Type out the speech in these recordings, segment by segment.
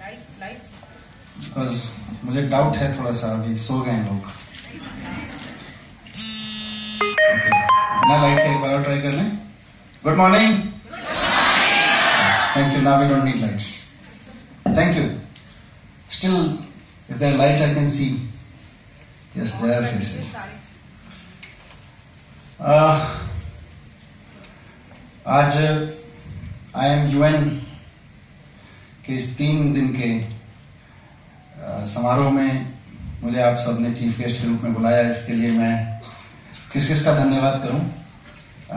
Because मुझे doubt है थोड़ा सा, अभी सो गए लोग। बिना लाइट के एक बार ट्राई कर लें। Good morning. Thank you. Now we don't need lights. Thank you. Still if there are lights I can see. Yes, there are faces. आज IMUN के इस 3 दिन के समारोह में मुझे आप सबने चीफ गेस्ट के रूप में बुलाया। इसके लिए मैं किस किस का धन्यवाद करूं,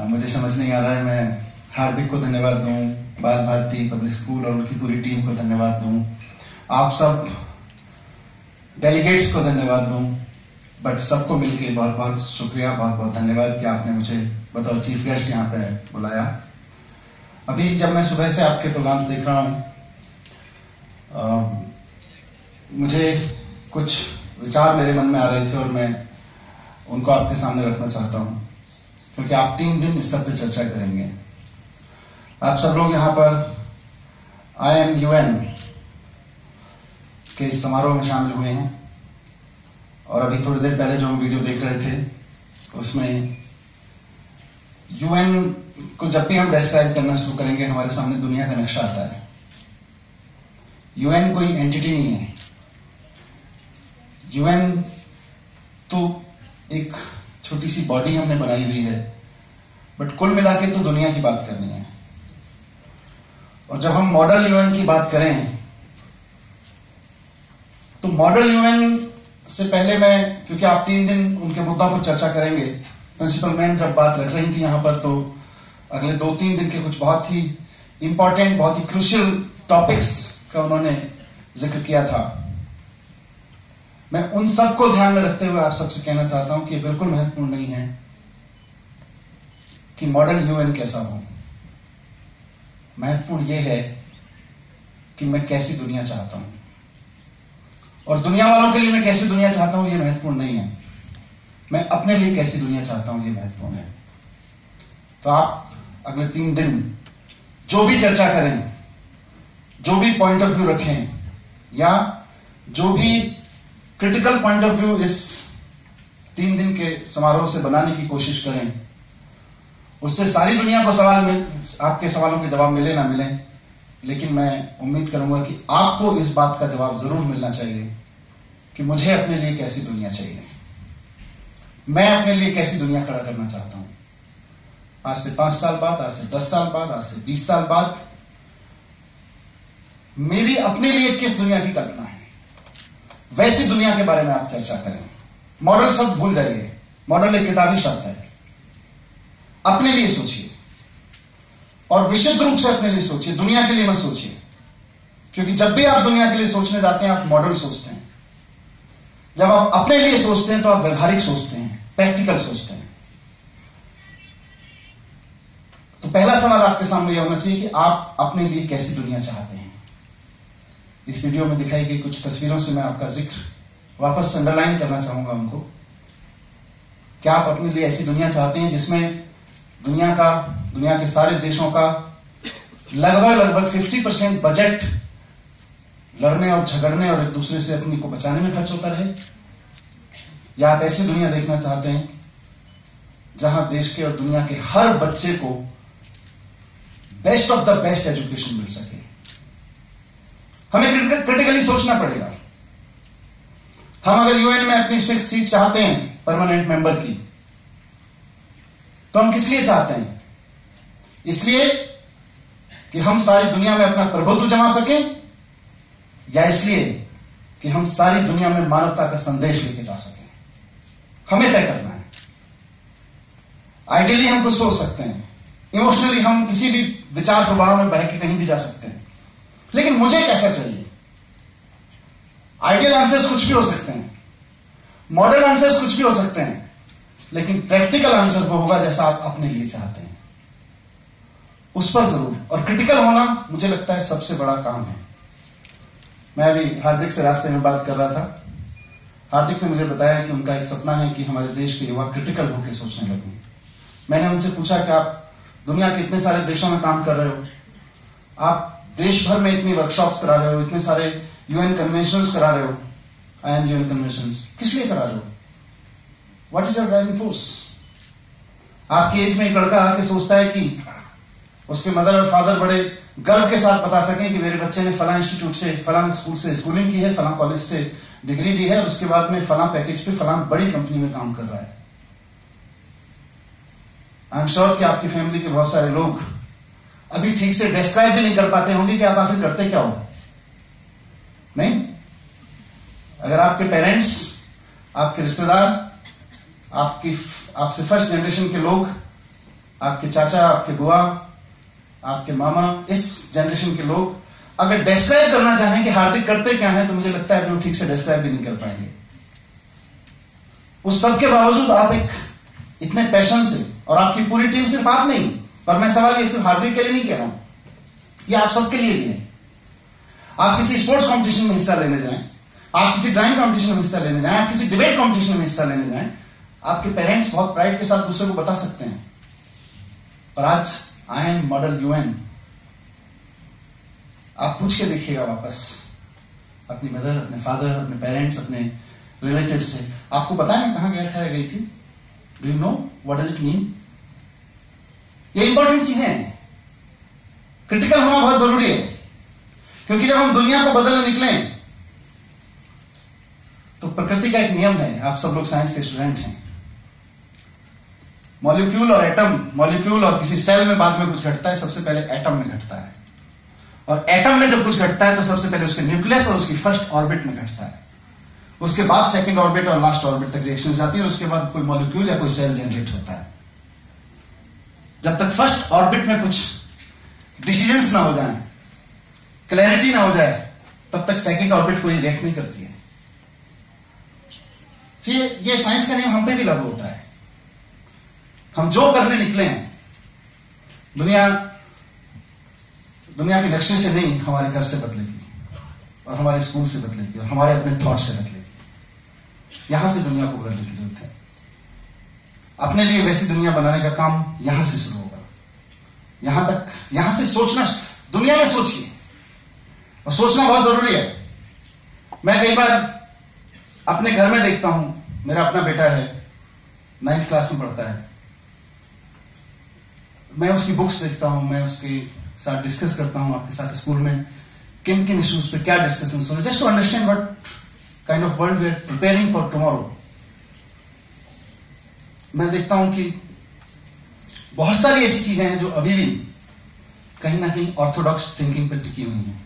मुझे समझ नहीं आ रहा है। मैं हार्दिक को धन्यवाद दूं, बाल भारती पब्लिक स्कूल और उनकी पूरी टीम को धन्यवाद दूं, आप सब डेलीगेट्स को धन्यवाद दूं, बट सबको मिलके बहुत बहुत शुक्रिया, बहुत बहुत धन्यवाद कि आपने मुझे बतौर चीफ गेस्ट यहाँ पे बुलाया। अभी जब मैं सुबह से आपके प्रोग्राम्स देख रहा हूँ, मुझे कुछ विचार मेरे मन में आ रहे थे और मैं उनको आपके सामने रखना चाहता हूँ, क्योंकि आप 3 दिन इस सब पे चर्चा करेंगे। आप सब लोग यहाँ पर IMUN के इस समारोह में शामिल हुए हैं और अभी थोड़ी देर पहले जो हम वीडियो देख रहे थे उसमें UN को जब भी हम डिस्क्राइब करना शुरू करेंगे हमारे सामने दुनिया का नक्शा आता है। UN कोई एंटिटी नहीं है। UN तो एक छोटी सी बॉडी हमने बनाई हुई है, बट कुल मिला के तो दुनिया की बात करनी है। और जब हम मॉडल UN की बात करें तो मॉडल UN से पहले मैं, क्योंकि आप 3 दिन उनके मुद्दों पर चर्चा करेंगे, प्रिंसिपल मैम जब बात रख रही थी यहां पर, तो अगले 2-3 दिन के कुछ बहुत ही इंपॉर्टेंट, बहुत ही क्रूशियल टॉपिक्स का उन्होंने जिक्र किया था। मैं उन सबको ध्यान में रखते हुए आप सबसे कहना चाहता हूं कि ये बिल्कुल महत्वपूर्ण नहीं है कि मॉडल UN कैसा हो। महत्वपूर्ण यह है कि मैं कैसी दुनिया चाहता हूं, और दुनिया वालों के लिए मैं कैसी दुनिया चाहता हूं ये महत्वपूर्ण नहीं है। मैं अपने लिए कैसी दुनिया चाहता हूं ये महत्वपूर्ण है। तो आप अगले 3 दिन जो भी चर्चा करें, जो भी पॉइंट ऑफ व्यू रखें, या जो भी क्रिटिकल पॉइंट ऑफ व्यू इस 3 दिन के समारोह से बनाने की कोशिश करें, उससे सारी दुनिया को आपके सवालों के जवाब मिले ना मिले, लेकिन मैं उम्मीद करूंगा कि आपको इस बात का जवाब जरूर मिलना चाहिए कि मुझे अपने लिए कैसी दुनिया चाहिए, मैं अपने लिए कैसी दुनिया खड़ा करना चाहता हूं। आज से 5 साल बाद, आज से 10 साल बाद, आज से 20 साल बाद मेरी अपने लिए किस दुनिया की कल्पना है, वैसी दुनिया के बारे में आप चर्चा करें। मॉडल शब्द भूल जाइए, मॉडल एक किताबी शब्द है। अपने लिए सोचिए, और विशुद्ध रूप से अपने लिए सोचिए, दुनिया के लिए मत सोचिए, क्योंकि जब भी आप दुनिया के लिए सोचने जाते हैं आप मॉडल सोचते हैं। जब आप अपने लिए सोचते हैं तो आप व्यवहारिक सोचते हैं, प्रैक्टिकल सोचते हैं। तो पहला सवाल आपके सामने यह होना चाहिए कि आप अपने लिए कैसी दुनिया चाहते हैं। इस वीडियो में दिखाई गई कुछ तस्वीरों से मैं आपका जिक्र वापस अंडरलाइन करना चाहूंगा उनको। क्या आप अपने लिए ऐसी दुनिया चाहते हैं जिसमें दुनिया के सारे देशों का लगभग 50% बजट लड़ने और झगड़ने और एक दूसरे से अपनी को बचाने में खर्च होता रहे? या आप ऐसी दुनिया देखना चाहते हैं जहां देश के और दुनिया के हर बच्चे को best of the best education मिल सके? हमें क्रिटिकली सोचना पड़ेगा। हम अगर UN में अपनी 6 सीट चाहते हैं परमानेंट मेंबर की, तो हम किस लिए चाहते हैं? इसलिए कि हम सारी दुनिया में अपना प्रभुत्व जमा सकें, या इसलिए कि हम सारी दुनिया में मानवता का संदेश लेके जा सकें? हमें तय करना है। आइडियली हम कुछ सोच सकते हैं, इमोशनली हम किसी भी विचार प्रभाव में बह के कहीं भी जा सकते हैं, लेकिन मुझे कैसा चाहिए? आइडियल आंसर्स कुछ भी हो सकते हैं, मॉडल आंसर्स कुछ भी हो सकते हैं, लेकिन प्रैक्टिकल आंसर वो होगा जैसा आप अपने लिए चाहते हैं। उस पर जरूर, और क्रिटिकल होना मुझे लगता है सबसे बड़ा काम है। मैं अभी हार्दिक से रास्ते में बात कर रहा था। हार्दिक ने मुझे बताया कि उनका एक सपना है कि हमारे देश के युवा क्रिटिकल होकर सोचने लगे। मैंने उनसे पूछा कि आप दुनिया के इतने सारे देशों में काम कर रहे हो, आप देश भर में इतनी वर्कशॉप्स करा रहे हो, इतने सारे यूएन कन्वेंशंस करा रहे हो, IAM यूएन कन्वेंशंस, किस लिए करा रहे हो? What is your driving force? आपकी एज में एक लड़का आके सोचता है कि उसके मदर और फादर बड़े गर्व के साथ बता सकें कि मेरे बच्चे ने फला इंस्टीट्यूट से, फला स्कूल से स्कूलिंग की है, फला कॉलेज से डिग्री ली है, और उसके बाद में फला पैकेज पे फला बड़ी कंपनी में काम कर रहा है। आई एम श्योर कि आपकी फैमिली के बहुत सारे लोग अभी ठीक से डिस्क्राइब भी नहीं कर पाते होंगे कि आप आखिर करते क्या हो। नहीं, अगर आपके पेरेंट्स, आपके रिश्तेदार, आपसे फर्स्ट जनरेशन के लोग, आपके चाचा, आपके बुआ, आपके मामा, इस जनरेशन के लोग अगर डिस्क्राइब करना चाहें कि हार्दिक करते क्या है, तो मुझे लगता है कि वो ठीक से डिस्क्राइब भी नहीं कर पाएंगे। उस सब के बावजूद आप एक इतने पैशन से, और आपकी पूरी टीम, सिर्फ आप नहीं, और मैं सवाल ये सिर्फ हार्दिक के लिए नहीं कह रहा हूं, ये आप सबके लिए भी है। आप किसी स्पोर्ट्स कंपटीशन में हिस्सा लेने जाएं, आप किसी ड्राइंग कंपटीशन में हिस्सा लेने जाएं, आप किसी डिबेट कंपटीशन में हिस्सा लेने जाएं, आपके पेरेंट्स बहुत प्राइड के साथ दूसरे को बता सकते हैं, पर आज IAM मॉडल यूएन, आप पूछ के देखिएगा वापस अपनी मदर, अपने फादर, अपने पेरेंट्स, अपने रिलेटिव्स से, आपको पता है मैं कहां गया था या गई थी? Do you know what does it mean? ये इंपॉर्टेंट चीजें हैं, क्रिटिकल होना बहुत जरूरी है, क्योंकि जब हम दुनिया को बदलने निकले, तो प्रकृति का एक नियम है, आप सब लोग साइंस के स्टूडेंट हैं, मॉलिक्यूल और एटम, मॉलिक्यूल और किसी सेल में बाद में कुछ घटता है, सबसे पहले एटम में घटता है, और एटम में जब कुछ घटता है तो सबसे पहले उसके न्यूक्लियस और उसकी फर्स्ट ऑर्बिट में घटता है, उसके बाद सेकंड ऑर्बिट और लास्ट ऑर्बिट तक रिएक्शन जाती है, और उसके बाद कोई मॉलिक्यूल या कोई सेल जनरेट होता है। जब तक फर्स्ट ऑर्बिट में कुछ डिसीजंस ना हो जाए, क्लैरिटी ना हो जाए, तब तक सेकंड ऑर्बिट कोई रिएक्ट नहीं करती है। ये साइंस का नियम हम पे भी लागू होता है। हम जो करने निकले हैं, दुनिया के नक्शे से नहीं, हमारे घर से बदलेगी, और हमारे स्कूल से बदलेगी, और हमारे अपने थॉट से बदलेगी। यहां से दुनिया को बदलने की जरूरत है। अपने लिए वैसी दुनिया बनाने का काम यहां से शुरू होगा। यहां से सोचना, दुनिया में सोचिए, और सोचना बहुत जरूरी है। मैं कई बार अपने घर में देखता हूं, मेरा अपना बेटा है, 9th क्लास में पढ़ता है, मैं उसकी बुक्स देखता हूं, मैं उसके साथ डिस्कस करता हूं, आपके साथ स्कूल में किन किन इश्यूज पे क्या डिस्कशन हो रहे, just to understand what kind of world we are preparing for tomorrow. मैं देखता हूं कि बहुत सारी ऐसी चीजें हैं जो अभी भी कहीं ना कहीं ऑर्थोडॉक्स थिंकिंग पर टिकी हुई हैं।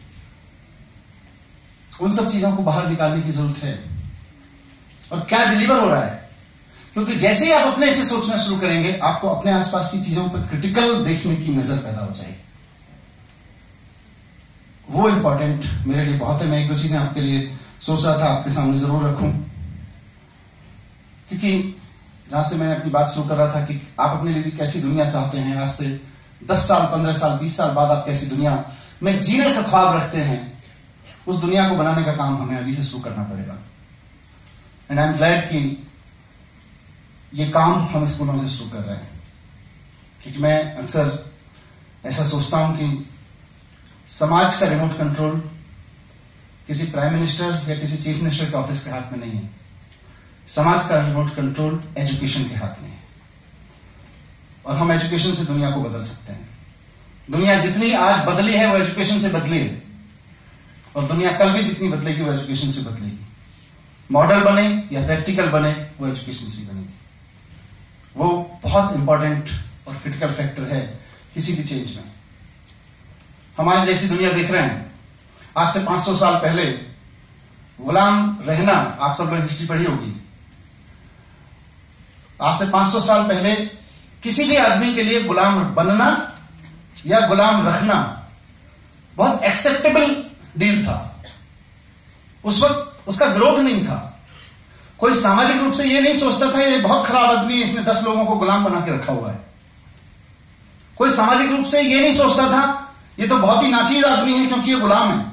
उन सब चीजों को बाहर निकालने की जरूरत है। और क्या डिलीवर हो रहा है, क्योंकि जैसे ही आप अपने से सोचना शुरू करेंगे, आपको अपने आसपास की चीजों पर क्रिटिकल देखने की नजर पैदा हो जाएगी। वो इंपॉर्टेंट मेरे लिए बहुत है। मैं एक दो चीजें आपके लिए सोच रहा था आपके सामने जरूर रखूं, क्योंकि जहां से मैंने अपनी बात शुरू कर रहा था कि आप अपने लिए कैसी दुनिया चाहते हैं, आज से 10 साल, 15 साल, 20 साल बाद आप कैसी दुनिया में जीने का ख्वाब रखते हैं, उस दुनिया को बनाने का काम हमें अभी से शुरू करना पड़ेगा। एंड आई एम ग्लैड कि ये काम हम स्कूलों से शुरू कर रहे हैं, क्योंकि मैं अक्सर ऐसा सोचता हूं कि समाज का रिमोट कंट्रोल किसी प्राइम मिनिस्टर या किसी चीफ मिनिस्टर के ऑफिस के हाथ में नहीं है। समाज का रिमोट कंट्रोल एजुकेशन के हाथ में है, और हम एजुकेशन से दुनिया को बदल सकते हैं। दुनिया जितनी आज बदली है वो एजुकेशन से बदली है, और दुनिया कल भी जितनी बदलेगी वो एजुकेशन से बदलेगी। मॉडल बने या प्रैक्टिकल बने, वो एजुकेशन से बनेगी। वो बहुत इंपॉर्टेंट और क्रिटिकल फैक्टर है किसी भी चेंज में। हम आज जैसी दुनिया देख रहे हैं, आज से 500 साल पहले गुलाम रहना, आप सब लोग हिस्ट्री पढ़ी होगी, आज से 500 साल पहले किसी भी आदमी के लिए गुलाम बनना या गुलाम रखना बहुत एक्सेप्टेबल डील था। उस वक्त उसका विरोध नहीं था। कोई सामाजिक रूप से ये नहीं सोचता था ये बहुत खराब आदमी है, इसने 10 लोगों को गुलाम बना के रखा हुआ है। कोई सामाजिक रूप से ये नहीं सोचता था ये तो बहुत ही नाचीज आदमी है क्योंकि ये गुलाम है।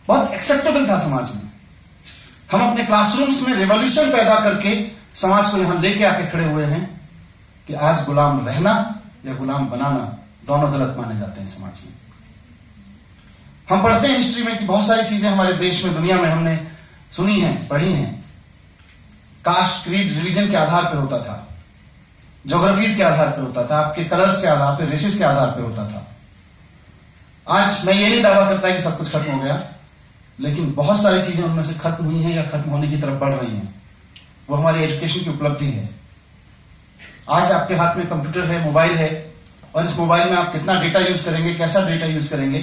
बहुत एक्सेप्टेबल था समाज में। हम अपने क्लासरूम्स में रिवॉल्यूशन पैदा करके समाज को यहां लेके आके खड़े हुए हैं कि आज गुलाम रहना या गुलाम बनाना दोनों गलत माने जाते हैं समाज में। हम पढ़ते हैं हिस्ट्री में कि बहुत सारी चीजें हमारे देश में, दुनिया में हमने सुनी हैं, पढ़ी हैं। कास्ट, क्रीड, रिलीजन के आधार पे होता था, ज्योग्राफीज के आधार पे होता था, आपके कलर्स के आधार पे, रेसेस के आधार पे होता था। आज मैं ये नहीं दावा करता कि सब कुछ खत्म हो गया, लेकिन बहुत सारी चीजें उनमें से खत्म हुई हैं या खत्म होने की तरफ बढ़ रही हैं। वो हमारी एजुकेशन की उपलब्धि है। आज आपके हाथ में कंप्यूटर है, मोबाइल है, और इस मोबाइल में आप कितना डेटा यूज करेंगे, कैसा डेटा यूज करेंगे,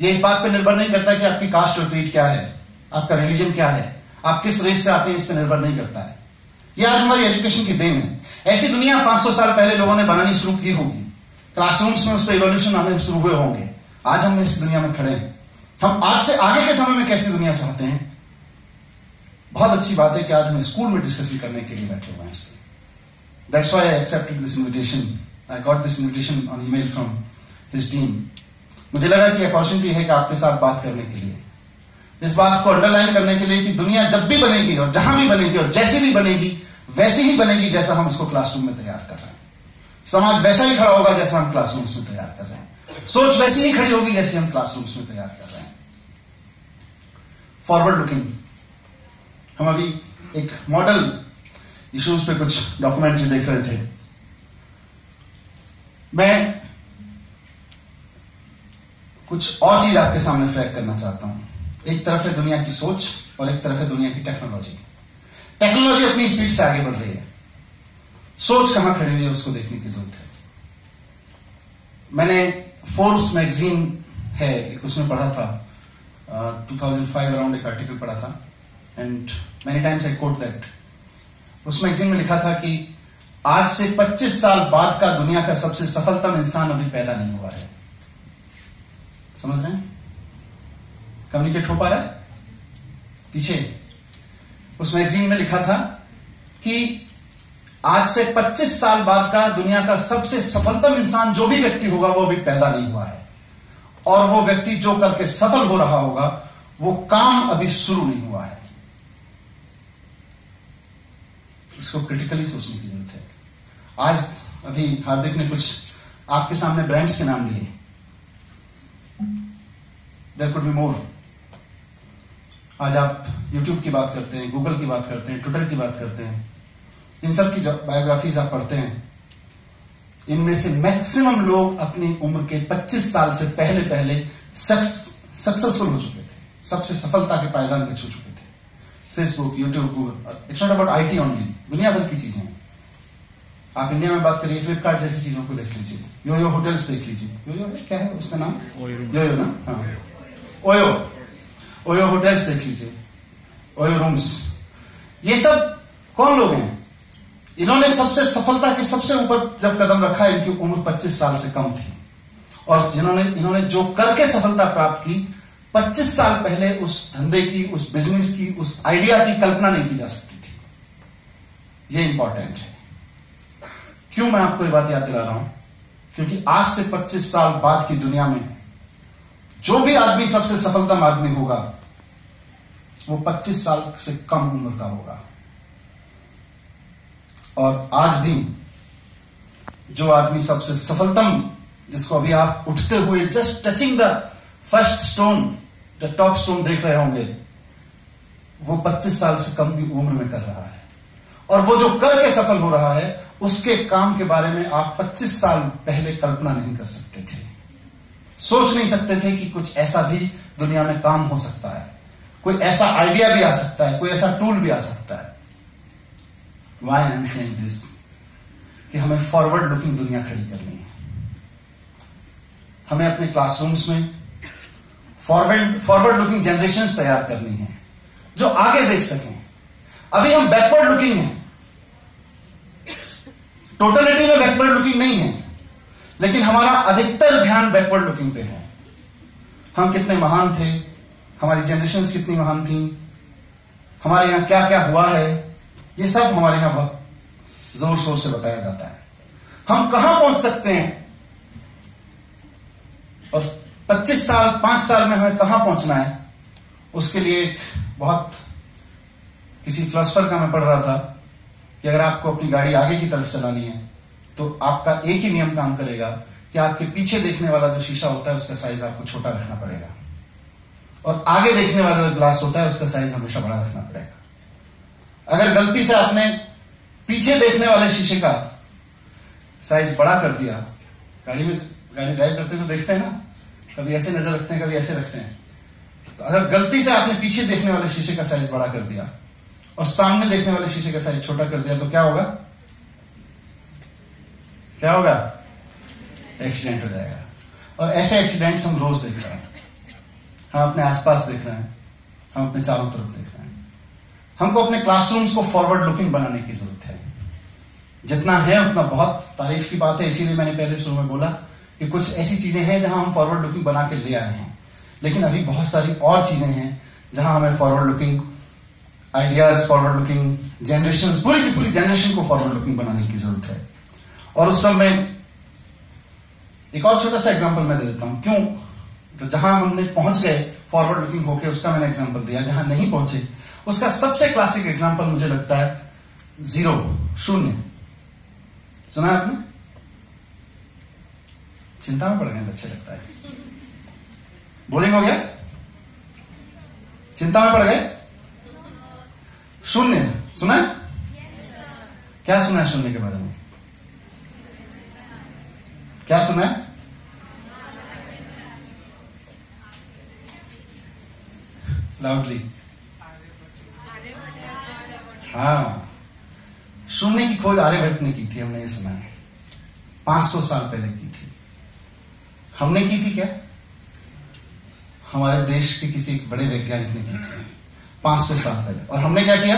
ये इस बात पर निर्भर नहीं करता कि आपकी कास्ट और क्रीड क्या है, आपका रिलीजन क्या है, आप किस रेस से आते हैं, इस पर निर्भर नहीं करता है। ये आज हमारी एजुकेशन की देन है। ऐसी दुनिया 500 साल पहले लोगों ने बनानी शुरू की होगी, क्लासरूम्स में उस पर इवोल्यूशन आने शुरू हुए होंगे। आज हम इस दुनिया में खड़े हैं। हम आज से आगे के समय में कैसी दुनिया चाहते हैं? बहुत अच्छी बात है कि आज हम स्कूल में डिस्कस करने के लिए बैठे हुए हैं इस पे। That's why I accepted this invitation. I got this invitation on email from his team. मुझे लगा कि अपॉर्चुनिटी है कि आपके साथ बात करने के लिए, इस बात को अंडरलाइन करने के लिए कि दुनिया जब भी बनेगी और जहां भी बनेगी और जैसी भी बनेगी वैसी ही बनेगी जैसा हम उसको क्लासरूम में तैयार कर रहे हैं। समाज वैसा ही खड़ा होगा जैसा हम क्लासरूम्स में तैयार कर रहे हैं। सोच वैसी ही खड़ी होगी जैसे हम क्लासरूम्स में तैयार कर रहे हैं। फॉरवर्ड लुकिंग, हम अभी एक मॉडल इश्यूज पे कुछ डॉक्यूमेंट्री देख रहे थे। मैं कुछ और चीज आपके सामने फ्लैग करना चाहता हूं। एक तरफ है दुनिया की सोच और एक तरफ है दुनिया की टेक्नोलॉजी। टेक्नोलॉजी अपनी स्पीड से आगे बढ़ रही है, सोच कहां खड़ी हुई है उसको देखने की जरूरत है। मैंने फोर्ब्स मैगजीन है, उसमें पढ़ा था 2005 अराउंड, एक आर्टिकल पढ़ा था, and many times I quote that. उस मैगजीन में लिखा था कि आज से 25 साल बाद का दुनिया का सबसे सफलतम इंसान अभी पैदा नहीं हुआ है। समझ रहे हैं? कम्युनिकेट हो पा रहा है? पीछे उस मैगजीन में लिखा था कि आज से 25 साल बाद का दुनिया का सबसे सफलतम इंसान जो भी व्यक्ति होगा वो अभी पैदा नहीं हुआ है, और वो व्यक्ति जो करके सफल हो रहा होगा वो काम अभी शुरू नहीं हुआ है। इसको क्रिटिकली सोचने की जरूरत है। आज अभी हार्दिक ने कुछ आपके सामने ब्रांड्स के नाम लिए, देयर कुड बी मोर। आज आप YouTube की बात करते हैं, गूगल की बात करते हैं, ट्विटर की बात करते हैं, इन सब की बायोग्राफीज आप पढ़ते हैं, इनमें से मैक्सिमम लोग अपनी उम्र के 25 साल से पहले सक्सेसफुल हो चुके थे, सबसे सफलता के पायदान पे छू चुके थे। Facebook, YouTube, Google, it's not about IT only, दुनिया भर की चीजें हैं। आप इंडिया में बात करिए, फ्लिपकार्ट जैसी चीजों को देख लीजिए, योयो होटल्स देख लीजिए। योयो क्या है उसका नाम? योयो ना? हाँ, ओयो होटल्स देख लीजिए, ओयो रूम्स। ये सब कौन लोग हैं? इन्होंने सबसे सफलता के सबसे ऊपर जब कदम रखा, इनकी उम्र 25 साल से कम थी, और इन्होंने जो करके सफलता प्राप्त की, 25 साल पहले उस धंधे की, उस बिजनेस की, उस आइडिया की कल्पना नहीं की जा सकती थी। ये इंपॉर्टेंट है। क्यों मैं आपको ये बात याद दिला रहा हूं? क्योंकि आज से 25 साल बाद की दुनिया में जो भी आदमी सबसे सफलतम आदमी होगा वो 25 साल से कम उम्र का होगा। और आज भी जो आदमी सबसे सफलतम, जिसको अभी आप उठते हुए just touching the first stone, the top stone देख रहे होंगे, वो 25 साल से कम की उम्र में कर रहा है। और वो जो करके सफल हो रहा है, उसके काम के बारे में आप 25 साल पहले कल्पना नहीं कर सकते थे, सोच नहीं सकते थे कि कुछ ऐसा भी दुनिया में काम हो सकता है, कोई ऐसा आइडिया भी आ सकता है, कोई ऐसा टूल भी आ सकता है। Why I am saying this? कि हमें फॉरवर्ड लुकिंग दुनिया खड़ी करनी है। हमें अपने क्लासरूम्स में फॉरवर्ड लुकिंग जनरेशंस तैयार करनी है जो आगे देख सकें। अभी हम बैकवर्ड लुकिंग हैं, टोटलिटी में बैकवर्ड लुकिंग नहीं है, लेकिन हमारा अधिकतर ध्यान बैकवर्ड लुकिंग पे है। हम कितने महान थे, हमारी जनरेशंस कितनी महान थी, हमारे यहां क्या क्या हुआ है, ये सब हमारे यहां बहुत जोर शोर से बताया जाता है। हम कहां पहुंच सकते हैं और 25 साल 5 साल में हमें कहां पहुंचना है, उसके लिए बहुत किसी फिलोसफर का मैं पढ़ रहा था कि अगर आपको अपनी गाड़ी आगे की तरफ चलानी है तो आपका एक ही नियम काम करेगा कि आपके पीछे देखने वाला जो शीशा होता है उसका साइज आपको छोटा रखना पड़ेगा। और आगे देखने वाला ग्लास होता है उसका साइज हमेशा बड़ा रखना पड़ेगा। अगर गलती से आपने पीछे देखने वाले शीशे का साइज बड़ा कर दिया, गाड़ी ड्राइव करते तो देखते हैं ना, कभी ऐसे नजर रखते हैं कभी ऐसे रखते हैं, तो अगर गलती से आपने पीछे देखने वाले शीशे का साइज बड़ा कर दिया और सामने देखने वाले शीशे का साइज छोटा कर दिया, तो क्या होगा? क्या होगा? एक्सीडेंट हो जाएगा। और ऐसे एक्सीडेंट्स हम रोज देख रहे हैं, हम अपने आसपास देख रहे हैं, हम अपने चारों तरफ देख रहे हैं। हमको अपने क्लासरूम्स को फॉरवर्ड लुकिंग बनाने की जरूरत है। जितना है उतना बहुत तारीफ की बात है, इसीलिए मैंने पहले शुरू में बोला कि कुछ ऐसी चीजें हैं जहां हम फॉरवर्ड लुकिंग बना के ले आए हैं, लेकिन अभी बहुत सारी और चीजें हैं जहां हमें forward looking ideas, forward looking generation, पूरी की पूरी जनरेशन को फॉरवर्ड लुकिंग बनाने की जरूरत है। और उस समय एक और छोटा सा एग्जांपल मैं दे देता हूं। क्यों? तो जहां हमने पहुंच गए फॉरवर्ड लुकिंग होके, उसका मैंने एग्जांपल दिया। जहां नहीं पहुंचे उसका सबसे क्लासिक एग्जांपल मुझे लगता है जीरो, शून्य। सुना है आपने? चिंता में पड़ गए बच्चे, लगता है बोरिंग हो गया, चिंता में पड़ गए। शून्य सुना है? क्या सुना है शून्य के बारे में? क्या सुना है? लाउडली। हाँ, शून्य की खोज आर्यभट्ट ने की थी, हमने ये सुना है। 500 साल पहले की थी। हमने की थी क्या? हमारे देश के किसी बड़े वैज्ञानिक ने की थी 500 साल पहले। और हमने क्या किया?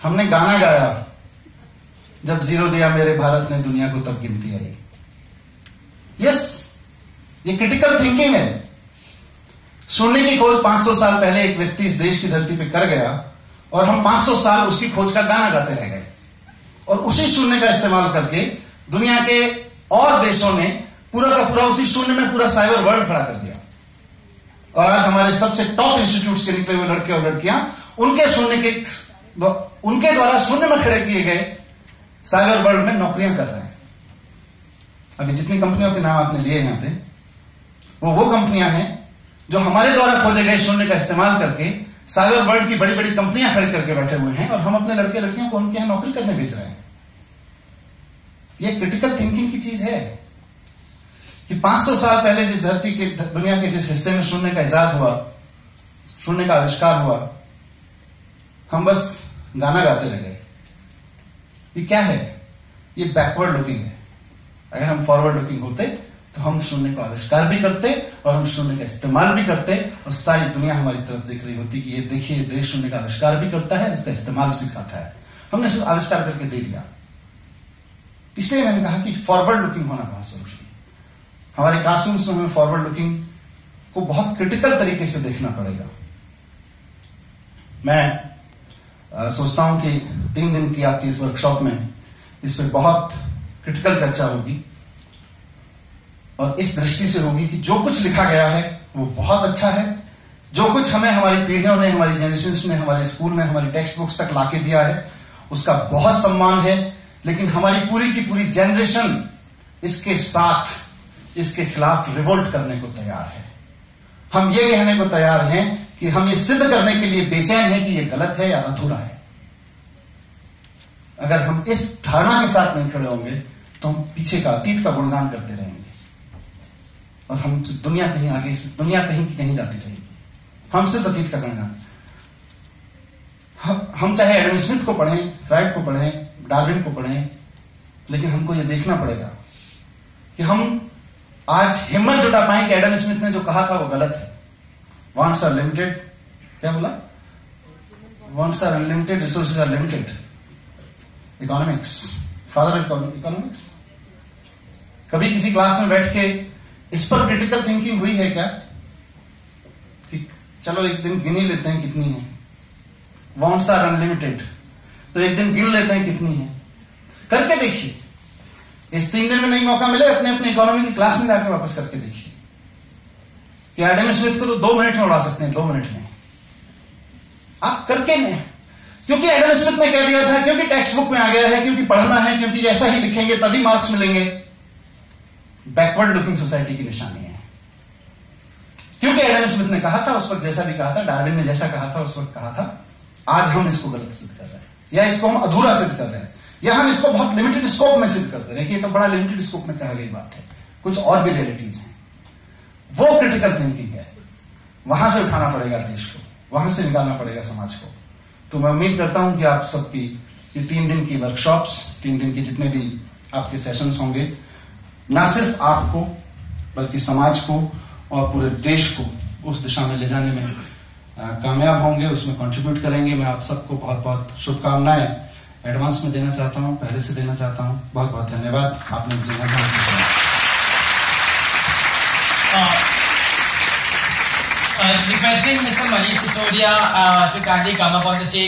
हमने गाना गाया, जब जीरो दिया मेरे भारत ने दुनिया को तब गिनती आई। यस, ये क्रिटिकल थिंकिंग है। शून्य की खोज 500 साल पहले एक व्यक्ति इस देश की धरती पे कर गया और हम 500 साल उसकी खोज का गाना गाते रह गए। और उसी शून्य का इस्तेमाल करके दुनिया के और देशों ने पूरा का पूरा उसी शून्य में पूरा साइबर वर्ल्ड खड़ा कर दिया। और आज हमारे सबसे टॉप इंस्टीट्यूट्स के निकले हुए लड़के और लड़कियां उनके द्वारा शून्य में खड़े किए गए साइबर वर्ल्ड में नौकरियां कर रहे हैं। अभी जितनी कंपनियों के नाम आपने लिए यहां पे, वो कंपनियां हैं जो हमारे द्वारा खोजे गए शून्य का इस्तेमाल करके साइबर वर्ल्ड की बड़ी बड़ी कंपनियां खड़ी करके बैठे हुए हैं, और हम अपने लड़के लड़कियों को उनके यहां नौकरी करने भेज रहे हैं। यह क्रिटिकल थिंकिंग की चीज है कि 500 साल पहले जिस धरती के, दुनिया के जिस हिस्से में शून्य का इजाद हुआ, शून्य का आविष्कार हुआ, हम बस गाना गाते रह गए। ये क्या है? ये बैकवर्ड लुकिंग है। अगर हम फॉरवर्ड लुकिंग होते तो हम शून्य को आविष्कार भी करते और हम शून्य का इस्तेमाल भी करते, और सारी दुनिया हमारी तरफ देख रही होती कि ये देखिए देश शून्य का आविष्कार भी करता है, इसका इस्तेमाल भी सिखाता है। हमने सिर्फ आविष्कार करके दे दिया। इसलिए मैंने कहा कि फॉरवर्ड लुकिंग होना बहुत जरूरी है। हमारे क्लासरूम्स में हमें फॉरवर्ड लुकिंग को बहुत क्रिटिकल तरीके से देखना पड़ेगा। मैं सोचता हूं कि 3 दिन की आपकी इस वर्कशॉप में इस पर बहुत क्रिटिकल चर्चा होगी, और इस दृष्टि से होगी कि जो कुछ लिखा गया है वो बहुत अच्छा है। जो कुछ हमें हमारी पीढ़ियों ने, हमारी जनरेशन ने, हमारे स्कूल में, हमारी टेक्स्ट बुक्स तक लाके दिया है, उसका बहुत सम्मान है। लेकिन हमारी पूरी की पूरी जनरेशन इसके साथ, इसके खिलाफ रिवोल्ट करने को तैयार है। हम ये कहने को तैयार हैं कि हम ये सिद्ध करने के लिए बेचैन हैं कि ये गलत है या अधूरा है। अगर हम इस धारणा के साथ नहीं खड़े होंगे तो हम पीछे का, अतीत का गुणगान करते रहेंगे, और हम दुनिया कहीं आगे, दुनिया कहीं की कहीं जाती रहेगी। हम सिर्फ अतीत का गुणगान। हम चाहे एडम स्मिथ को पढ़ें, फ्राइड को पढ़ें, डार्विन को पढ़ें, लेकिन हमको यह देखना पड़ेगा कि हम आज हिम्मत जुटा पाए कि एडम स्मिथ ने जो कहा था वो गलत है। वांट्स आर लिमिटेड, क्या बोला? Wants are unlimited, resources are limited. Economics, father economics. कभी किसी क्लास में बैठ के इस पर क्रिटिकल थिंकिंग हुई है क्या कि चलो एक दिन गिन ही लेते हैं कितनी है? वांट्स आर अनलिमिटेड, तो एक दिन गिन लेते हैं कितनी है। करके देखिए, इस 3 दिन में नहीं मौका मिले, अपने अपने इकोनॉमी की क्लास में जाकर वापस करके देखिए कि एडम स्मिथ को तो 2 मिनट में उड़ा सकते हैं। 2 मिनट में आप करके नहीं, क्योंकि एडम स्मिथ ने कह दिया था, क्योंकि टेक्स्ट बुक में आ गया है, क्योंकि पढ़ना है, क्योंकि ऐसा ही लिखेंगे तभी मार्क्स मिलेंगे। बैकवर्ड लुकिंग सोसाइटी की निशानी है। क्योंकि एडम स्मिथ ने कहा था उस वक्त, जैसा भी कहा था, डार्विन ने जैसा कहा था उस वक्त कहा था, आज हम इसको गलत सिद्ध कर रहे हैं, या इसको हम अधूरा सिद्ध कर रहे हैं, या हम इसको बहुत लिमिटेड स्कोप में सिद्ध कर दे रहे हैं कि ये तो बड़ा लिमिटेड स्कोप में कहा गई बात है, कुछ और भी रियलिटीज हैं। वो क्रिटिकल थिंकिंग है, वहां से उठाना पड़ेगा देश को, वहां से निकालना पड़ेगा समाज को। तो मैं उम्मीद करता हूं कि आप सबकी ये 3 दिन की वर्कशॉप्स, 3 दिन के जितने भी आपके सेशंस होंगे, ना सिर्फ आपको बल्कि समाज को और पूरे देश को उस दिशा में ले जाने में कामयाब होंगे, उसमें कंट्रीब्यूट करेंगे। मैं आप सबको बहुत बहुत शुभकामनाएं एडवांस में देना चाहता हूं, पहले से देना चाहता हूं। बहुत बहुत धन्यवाद, आपने मुझे requesting Mr. Manish Sisodia to kindly come up on the stage.